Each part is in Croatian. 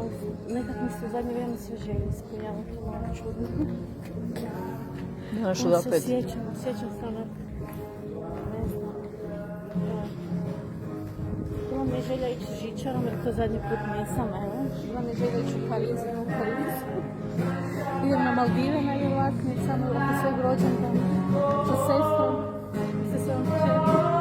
ali nekak mi se u zadnje vrijeme sve želje ispunjava, to je malo čudno. Nemaš Ja se odopet. sjećam se onak, ne znam. Bila mi je želja ići žičarom, jer to zadnji put nisam, evo. Bila mi je želja ići u Pariz, idem u Pariz. Idem na Maldive na vjerojatnicama, oko svojeg rođendana, sa sestrom, sa svojom čerkom.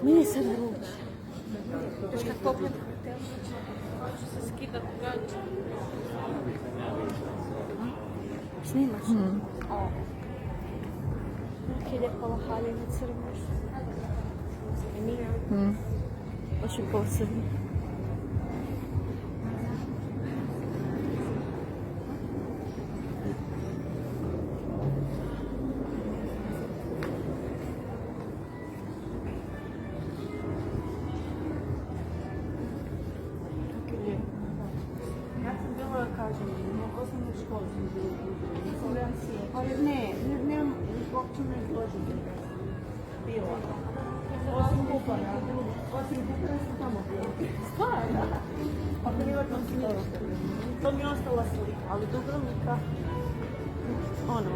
Meni je sad vruće. Još kad popijem hotel, ću se skidati gaće. Snimaš? O. Neki ljepala haljina crna. Zanimljivo. Baš je posebno. Kažem, osnovne škole sam bila. Ali ne, uopće ne izložiti. Bila. Osim Kupara. Osim Kupara sam tamo bila. Stvarno? Pa privatno smještaj. To mi je ostala slika, ali Dubrovnika, ono.